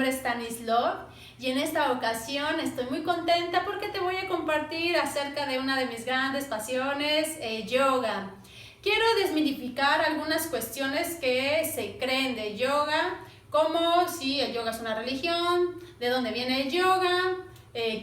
nombre es Stanislav y en esta ocasión estoy muy contenta porque te voy a compartir acerca de una de mis grandes pasiones, yoga. Quiero desmitificar algunas cuestiones que se creen de yoga, como si el yoga es una religión, de dónde viene el yoga,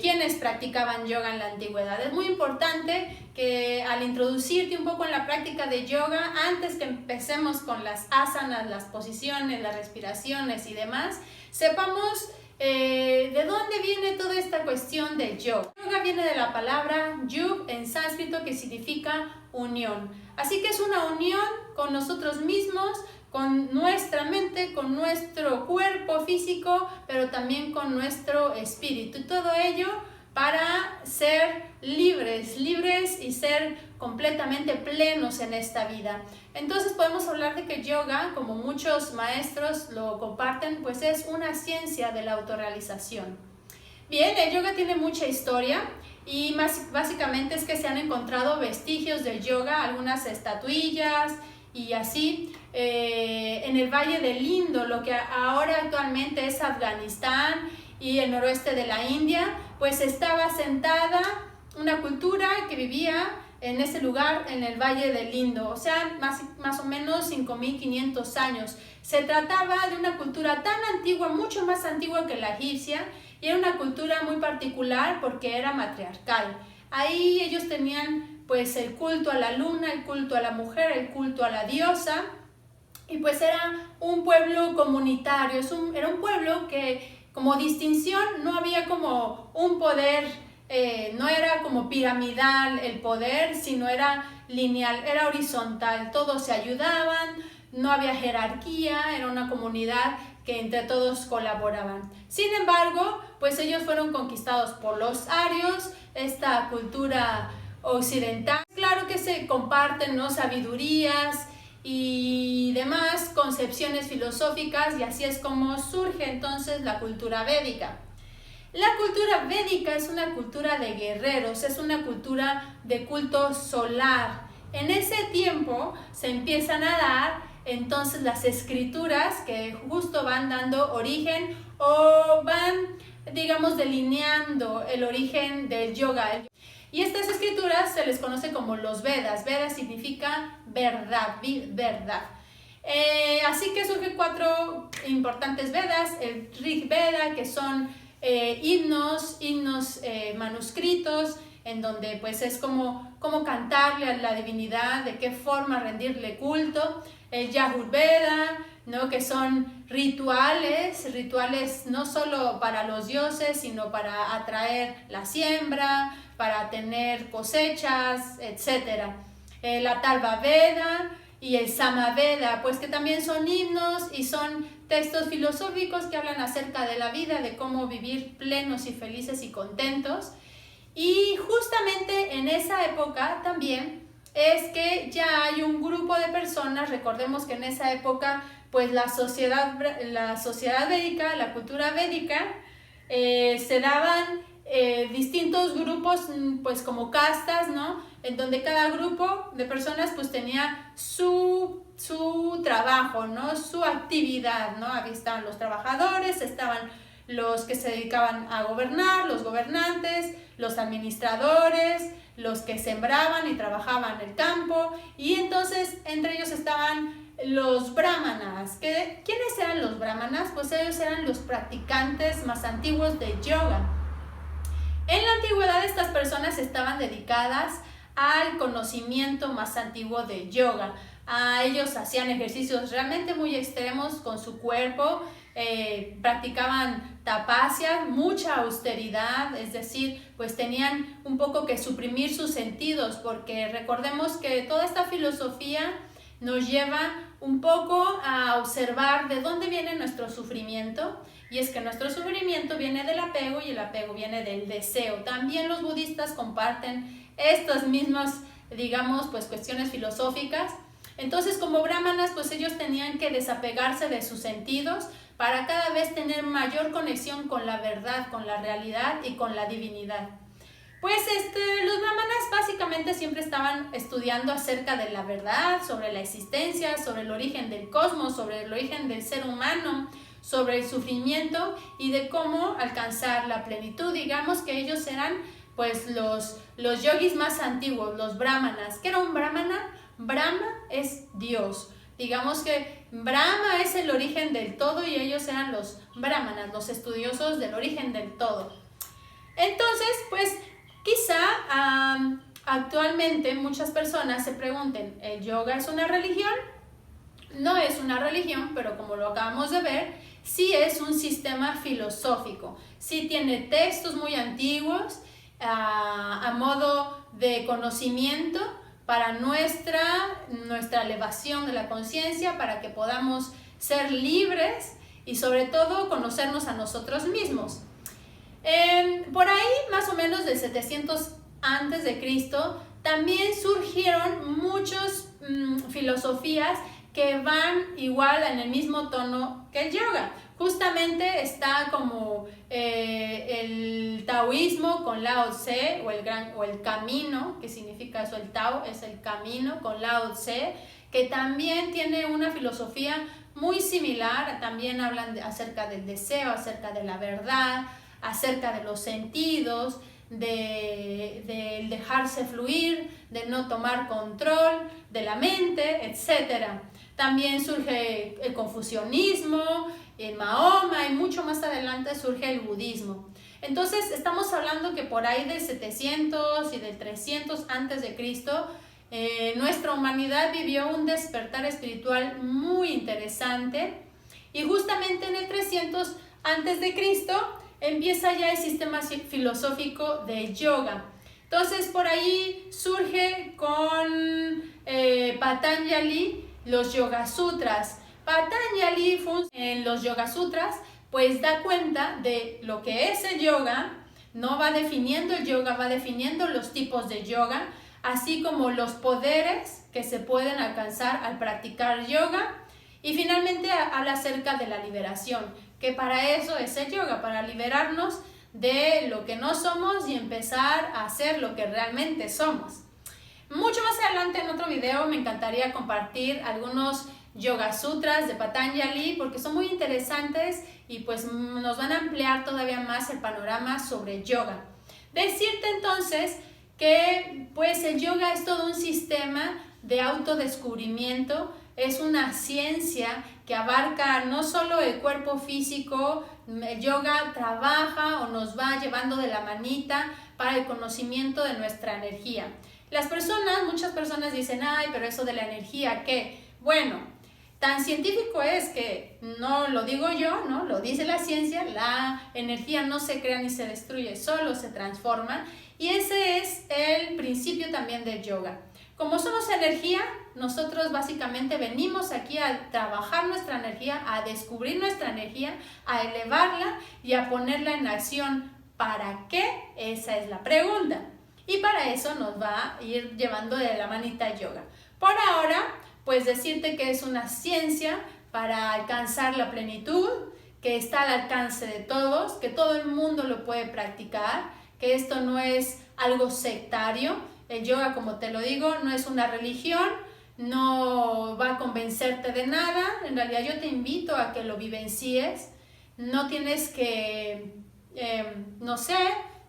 quiénes practicaban yoga en la antigüedad. Es muy importante que al introducirte un poco en la práctica de yoga, antes que empecemos con las asanas, las posiciones, las respiraciones y demás, sepamos de dónde viene toda esta cuestión de yoga. Yoga viene de la palabra yug en sánscrito, que significa unión. Así que es una unión con nosotros mismos, con nuestra mente, con nuestro cuerpo físico, pero también con nuestro espíritu. Y todo ello para ser libres y ser completamente plenos en esta vida. Entonces podemos hablar de que yoga, como muchos maestros lo comparten, pues es una ciencia de la autorrealización. Bien, el yoga tiene mucha historia y básicamente es que se han encontrado vestigios del yoga, algunas estatuillas y así. En el Valle del Indo, lo que ahora actualmente es Afganistán y el noroeste de la India, pues estaba asentada una cultura que vivía en ese lugar, en el Valle del Indo, o sea, más o menos 5500 años. Se trataba de una cultura tan antigua, mucho más antigua que la egipcia, y era una cultura muy particular porque era matriarcal. Ahí ellos tenían pues el culto a la luna, el culto a la mujer, el culto a la diosa, y pues era un pueblo comunitario, era un pueblo que como distinción no había como un poder, no era como piramidal el poder, sino era lineal, era horizontal, todos se ayudaban, no había jerarquía, era una comunidad que entre todos colaboraban. Sin embargo, pues ellos fueron conquistados por los arios, esta cultura occidental. Claro que se comparten, ¿no?, sabidurías y demás concepciones filosóficas, y así es como surge entonces la cultura védica. La cultura védica es una cultura de guerreros, es una cultura de culto solar. En ese tiempo se empiezan a dar entonces las escrituras que justo van dando origen o van, digamos, delineando el origen del yoga. Y estas escrituras se les conoce como los Vedas. Vedas significa verdad, verdad. Así que surgen 4 importantes Vedas, el Rig Veda, que son himnos manuscritos, en donde pues es como cantarle a la divinidad, de qué forma rendirle culto. El Yajur Veda, ¿no?, que son rituales no solo para los dioses, sino para atraer la siembra, para tener cosechas, etc. El Atharva Veda y el Samaveda, pues que también son himnos y son textos filosóficos que hablan acerca de la vida, de cómo vivir plenos y felices y contentos. Y justamente en esa época también es que ya hay un grupo de personas. Recordemos que en esa época pues la sociedad védica, la cultura védica, se daban distintos grupos, pues como castas, ¿no?, en donde cada grupo de personas pues tenía su trabajo, ¿no?, su actividad, ¿no? Aquí estaban los trabajadores, estaban los que se dedicaban a gobernar, los gobernantes, los administradores, los que sembraban y trabajaban el campo, y entonces entre ellos estaban los brahmanas. ¿Quiénes eran los brahmanas? Pues ellos eran los practicantes más antiguos de yoga. En la antigüedad estas personas estaban dedicadas al conocimiento más antiguo de yoga. Ellos hacían ejercicios realmente muy extremos con su cuerpo, practicaban tapasya, mucha austeridad, es decir, pues tenían un poco que suprimir sus sentidos, porque recordemos que toda esta filosofía nos lleva un poco a observar de dónde viene nuestro sufrimiento, y es que nuestro sufrimiento viene del apego y el apego viene del deseo. También los budistas comparten estas mismas, digamos, pues cuestiones filosóficas. Entonces, como brahmanas, pues ellos tenían que desapegarse de sus sentidos para cada vez tener mayor conexión con la verdad, con la realidad y con la divinidad. Pues los brahmanas básicamente siempre estaban estudiando acerca de la verdad, sobre la existencia, sobre el origen del cosmos, sobre el origen del ser humano, sobre el sufrimiento y de cómo alcanzar la plenitud. Digamos que ellos eran pues los yogis más antiguos, los brahmanas. ¿Qué era un brahmana? Brahma es Dios. Digamos que Brahma es el origen del todo y ellos eran los brahmanas, los estudiosos del origen del todo. Entonces, pues quizá actualmente muchas personas se pregunten, ¿el yoga es una religión? No es una religión, pero como lo acabamos de ver, sí es un sistema filosófico, sí tiene textos muy antiguos a modo de conocimiento para nuestra elevación de la conciencia, para que podamos ser libres y sobre todo conocernos a nosotros mismos. Por ahí, más o menos del 700 antes de Cristo, también surgieron muchas filosofías que van igual en el mismo tono que el yoga. Justamente está como el taoísmo con Lao Tse, o el camino, que significa eso, el Tao es el camino, con Lao Tse, que también tiene una filosofía muy similar. También hablan acerca del deseo, acerca de la verdad, acerca de los sentidos, de dejarse fluir, de no tomar control de la mente, etc. También surge el confucianismo, el Mahoma, y mucho más adelante surge el budismo. Entonces estamos hablando que por ahí del 700 y del 300 antes de Cristo, nuestra humanidad vivió un despertar espiritual muy interesante, y justamente en el 300 antes de Cristo empieza ya el sistema filosófico del yoga. Entonces por ahí surge con Patanjali los Yoga Sutras. Patanjali en los Yoga Sutras pues da cuenta de lo que es el yoga, no va definiendo el yoga, va definiendo los tipos de yoga, así como los poderes que se pueden alcanzar al practicar yoga, y finalmente habla acerca de la liberación, que para eso es el yoga, para liberarnos de lo que no somos y empezar a hacer lo que realmente somos. Mucho más adelante en otro video me encantaría compartir algunos Yoga Sutras de Patanjali, porque son muy interesantes y pues nos van a ampliar todavía más el panorama sobre el yoga. Decirte entonces que pues el yoga es todo un sistema de autodescubrimiento, es una ciencia que abarca no solo el cuerpo físico. El yoga trabaja o nos va llevando de la manita para el conocimiento de nuestra energía. Muchas personas dicen, ay, pero eso de la energía, ¿qué? Bueno, tan científico es que no lo digo yo, ¿no? Lo dice la ciencia, la energía no se crea ni se destruye, solo se transforma, y ese es el principio también del yoga. Como somos energía, nosotros básicamente venimos aquí a trabajar nuestra energía, a descubrir nuestra energía, a elevarla y a ponerla en acción. ¿Para qué? Esa es la pregunta. Y para eso nos va a ir llevando de la manita el yoga. Por ahora, pues decirte que es una ciencia para alcanzar la plenitud, que está al alcance de todos, que todo el mundo lo puede practicar, que esto no es algo sectario. El yoga, como te lo digo, no es una religión, no va a convencerte de nada. En realidad yo te invito a que lo vivencies. No tienes que,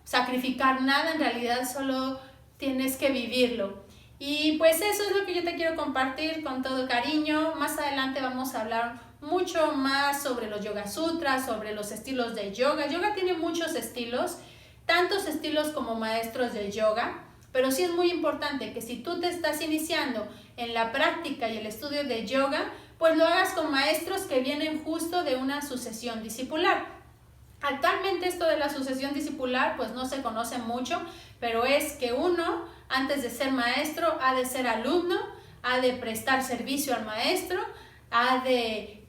sacrificar nada, en realidad solo tienes que vivirlo. Y pues eso es lo que yo te quiero compartir con todo cariño. Más adelante vamos a hablar mucho más sobre los Yoga Sutras, sobre los estilos de yoga. Yoga tiene muchos estilos, tantos estilos como maestros del yoga. Pero sí es muy importante que si tú te estás iniciando en la práctica y el estudio de yoga, pues lo hagas con maestros que vienen justo de una sucesión discipular. Actualmente esto de la sucesión discipular pues no se conoce mucho, pero es que uno, antes de ser maestro, ha de ser alumno, ha de prestar servicio al maestro, ha de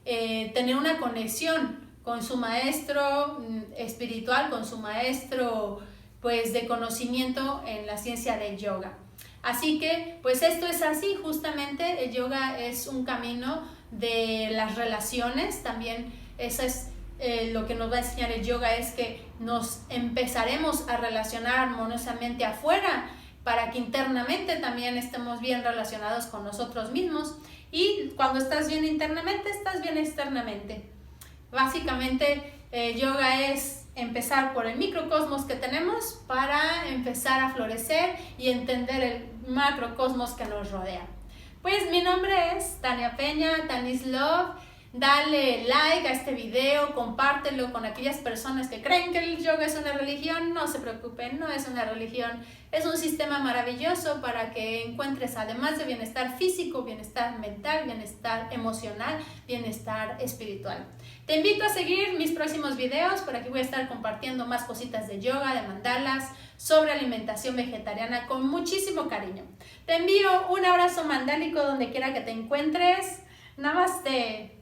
tener una conexión con su maestro espiritual, con su maestro pues de conocimiento en la ciencia del yoga. Así que pues esto es así, justamente el yoga es un camino de las relaciones. También eso es lo que nos va a enseñar el yoga, es que nos empezaremos a relacionar armoniosamente afuera para que internamente también estemos bien relacionados con nosotros mismos, y cuando estás bien internamente, estás bien externamente. Básicamente, yoga es empezar por el microcosmos que tenemos para empezar a florecer y entender el macrocosmos que nos rodea. Pues mi nombre es Tania Peña, Tanis Love. Dale like a este video, compártelo con aquellas personas que creen que el yoga es una religión. No se preocupen, no es una religión, es un sistema maravilloso para que encuentres, además de bienestar físico, bienestar mental, bienestar emocional, bienestar espiritual. Te invito a seguir mis próximos videos, por aquí voy a estar compartiendo más cositas de yoga, de mandalas, sobre alimentación vegetariana con muchísimo cariño. Te envío un abrazo mandálico donde quiera que te encuentres. Namaste.